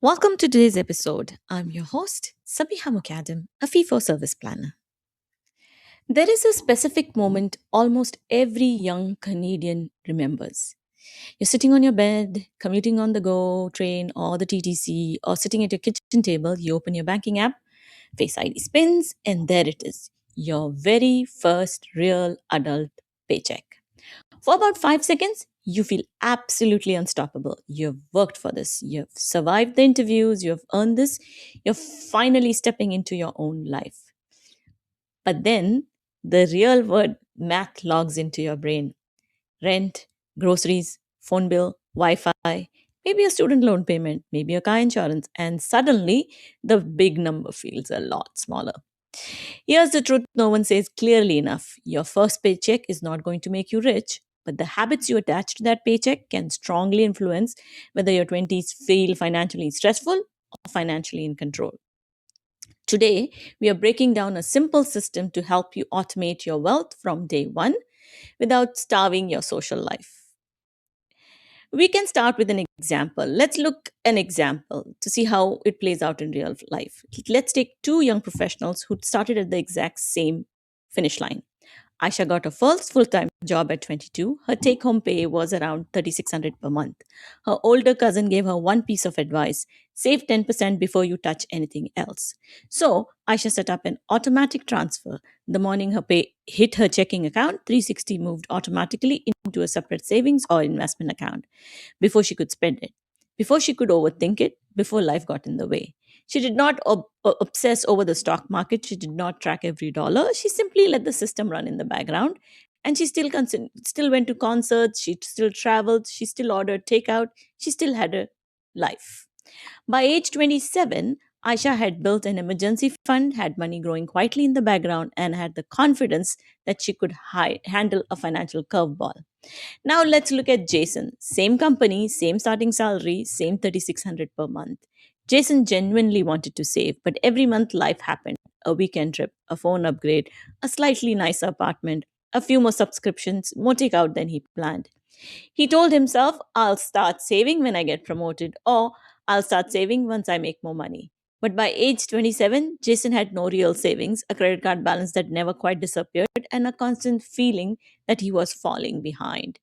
Welcome to today's episode. I'm your host, Sabiha Mukadam, a FIFO service planner. There is a specific moment almost every young Canadian remembers. You're sitting on your bed, commuting on the go, train, or the TTC, or sitting at your kitchen table. You open your banking app, Face ID spins, and there it is, your very first real adult paycheck. For about 5 seconds, you feel absolutely unstoppable. You've worked for this, you've survived the interviews, you've earned this, you're finally stepping into your own life. But then the real word math logs into your brain: rent, groceries, phone bill, Wi Fi, maybe a student loan payment, maybe a car insurance, and suddenly the big number feels a lot smaller. Here's the truth no one says clearly enough: your first paycheck is not going to make you rich, but the habits you attach to that paycheck can strongly influence whether your 20s feel financially stressful or financially in control. Today, we are breaking down a simple system to help you automate your wealth from day one without starving your social life. We can start with an example. Let's look an example to see how it plays out in real life. Let's take two young professionals who started at the exact same finish line. Aisha got her first full time job at 22. Her take home pay was around 3,600 per month. Her older cousin gave her one piece of advice: save 10% before you touch anything else. So Aisha set up an automatic transfer. The morning her pay hit her checking account, 360 moved automatically into a separate savings or investment account before she could spend it, before she could overthink it, before life got in the way. She did not obsess over the stock market. She did not track every dollar. She simply let the system run in the background. And she still went to concerts. She still traveled. She still ordered takeout. She still had a life. By age 27, Aisha had built an emergency fund, had money growing quietly in the background, and had the confidence that she could handle a financial curveball. Now let's look at Jason. Same company, same starting salary, same 3,600 per month. Jason genuinely wanted to save, but every month life happened: a weekend trip, a phone upgrade, a slightly nicer apartment, a few more subscriptions, more takeout than he planned. He told himself, I'll start saving when I get promoted, or I'll start saving once I make more money. But by age 27, Jason had no real savings, a credit card balance that never quite disappeared, and a constant feeling that he was falling behind.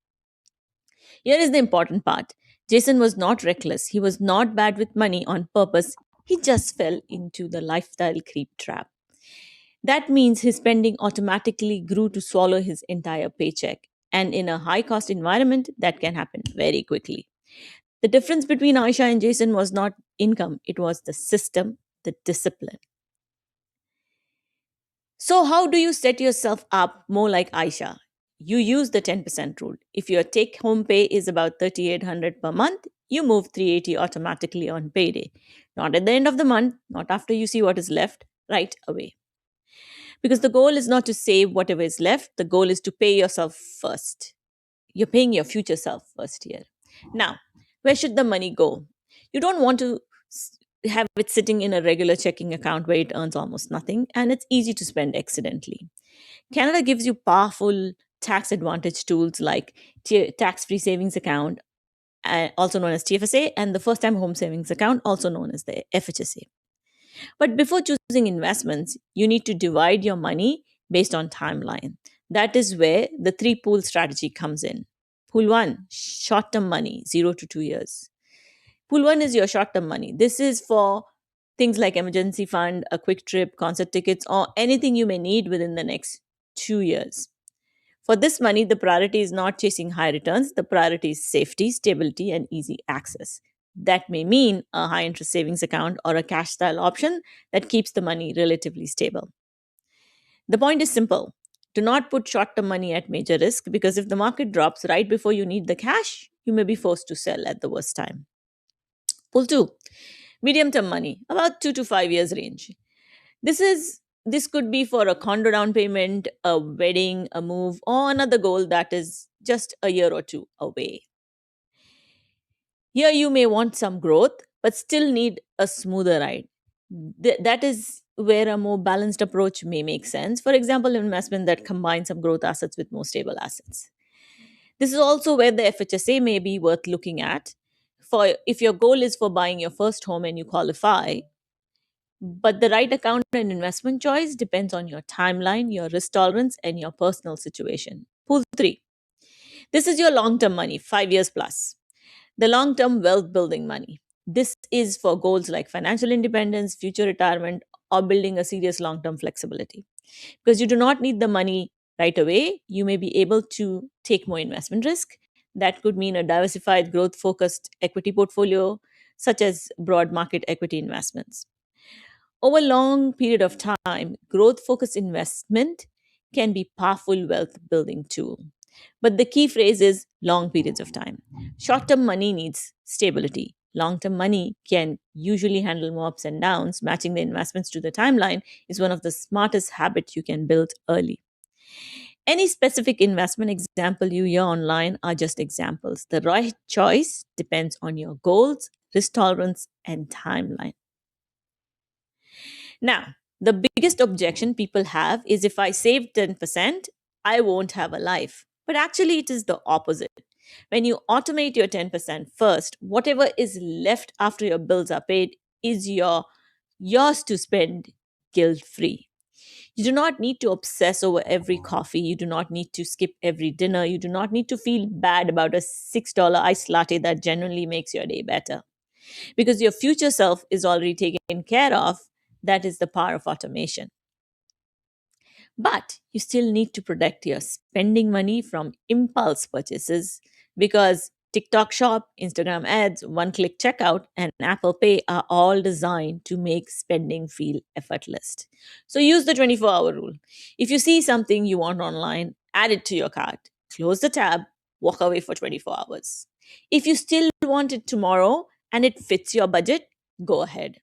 Here is the important part: Jason was not reckless. He was not bad with money on purpose. He just fell into the lifestyle creep trap. That means his spending automatically grew to swallow his entire paycheck. And in a high cost environment, that can happen very quickly. The difference between Aisha and Jason was not income, it was the system, the discipline. So, how do you set yourself up more like Aisha? You use the 10% rule. If your take home pay is about 3,800 per month, you move 380 automatically on payday. Not at the end of the month, not after you see what is left, right away. Because the goal is not to save whatever is left, the goal is to pay yourself first. You're paying your future self first here. Now, where should the money go? You don't want to have it sitting in a regular checking account where it earns almost nothing and it's easy to spend accidentally. Canada gives you powerful tax advantage tools like tax free savings account, also known as TFSA, and the first time home savings account, also known as the FHSA. But before choosing investments, you need to divide your money based on timeline. That is where the three pool strategy comes in. Pool one, short term money, 0 to 2 years. Pool one is your short term money. This is for things like emergency fund, a quick trip, concert tickets, or anything you may need within the next 2 years. For this money, the priority is not chasing high returns. The priority is safety, stability, and easy access. That may mean a high interest savings account or a cash style option that keeps the money relatively stable. The point is simple: do not put short term money at major risk, because if the market drops right before you need the cash, you may be forced to sell at the worst time. Pull two, medium term money, about 2 to 5 years range. This could be for a condo down payment, a wedding, a move, or another goal that is just a year or two away. Here you may want some growth, but still need a smoother ride. That is where a more balanced approach may make sense. For example, investment that combines some growth assets with more stable assets. This is also where the FHSA may be worth looking at. for if your goal is for buying your first home and you qualify, but the right account and investment choice depends on your timeline, your risk tolerance, and your personal situation. Pool 3. This is your long term money, 5 years plus. The long term wealth building money. This is for goals like financial independence, future retirement, or building a serious long term flexibility. Because you do not need the money right away, you may be able to take more investment risk. That could mean a diversified, growth focused equity portfolio, such as broad market equity investments. Over a long period of time, growth focused investment can be powerful wealth building tool. But the key phrase is long periods of time. Short term money needs stability. Long term money can usually handle more ups and downs. Matching the investments to the timeline is one of the smartest habits you can build early. Any specific investment example you hear online are just examples. The right choice depends on your goals, risk tolerance, and timeline. Now, the biggest objection people have is if I save 10%, I won't have a life. But actually, it is the opposite. When you automate your 10% first, whatever is left after your bills are paid is yours to spend guilt free. You do not need to obsess over every coffee. You do not need to skip every dinner. You do not need to feel bad about a $6 iced latte that genuinely makes your day better because your future self is already taken care of. That is the power of automation. But you still need to protect your spending money from impulse purchases because TikTok Shop, Instagram ads, one click checkout, and Apple Pay are all designed to make spending feel effortless. So use the 24-hour rule. If you see something you want online, add it to your cart, close the tab, walk away for 24 hours. If you still want it tomorrow and it fits your budget, go ahead.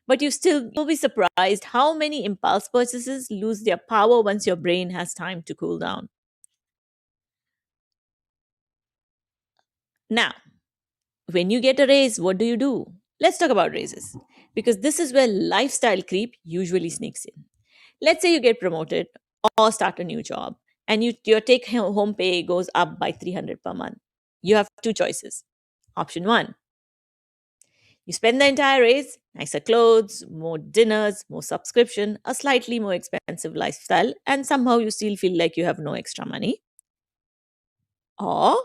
But you still will be surprised how many impulse purchases lose their power once your brain has time to cool down. Now, when you get a raise, what do? Let's talk about raises because this is where lifestyle creep usually sneaks in. Let's say you get promoted or start a new job and your take home pay goes up by 300 per month. You have two choices. Option 1, you spend the entire raise, nicer clothes, more dinners, more subscription, a slightly more expensive lifestyle, and somehow you still feel like you have no extra money. Or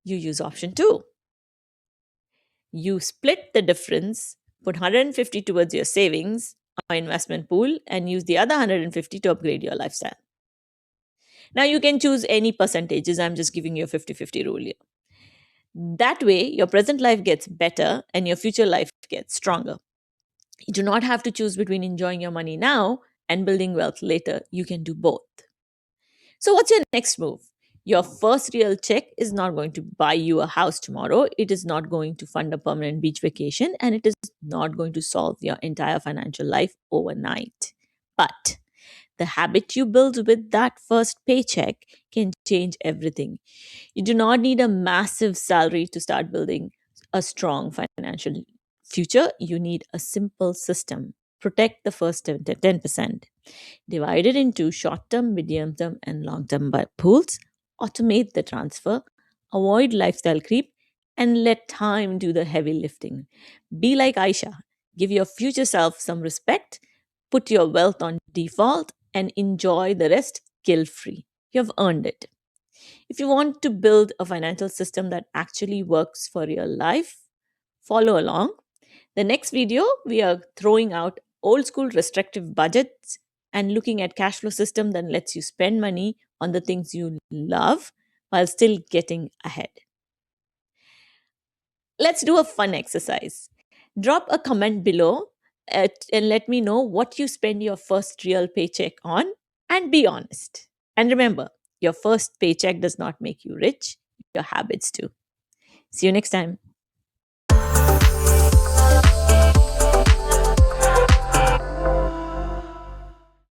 you use option 2. You split the difference, put 150 towards your savings or investment pool, and use the other 150 to upgrade your lifestyle. Now you can choose any percentages. I'm just giving you a 50-50 rule here. That way, your present life gets better and your future life gets stronger. You do not have to choose between enjoying your money now and building wealth later. You can do both. So, what's your next move? Your first real check is not going to buy you a house tomorrow. It is not going to fund a permanent beach vacation. And it is not going to solve your entire financial life overnight. But the habit you build with that first paycheck can change everything. You do not need a massive salary to start building a strong financial future. You need a simple system. Protect the first 10%. Divide it into short term, medium term, and long term pools. Automate the transfer. Avoid lifestyle creep and let time do the heavy lifting. Be like Aisha. Give your future self some respect. Put your wealth on default and enjoy the rest guilt free. You have earned it. If you want to build a financial system that actually works for your life, follow along. The next video, we are throwing out old school restrictive budgets and looking at cash flow system that lets you spend money on the things you love while still getting ahead. Let's do a fun exercise. Drop a comment below and let me know what you spend your first real paycheck on and be honest. And remember, your first paycheck does not make you rich, your habits do. See you next time.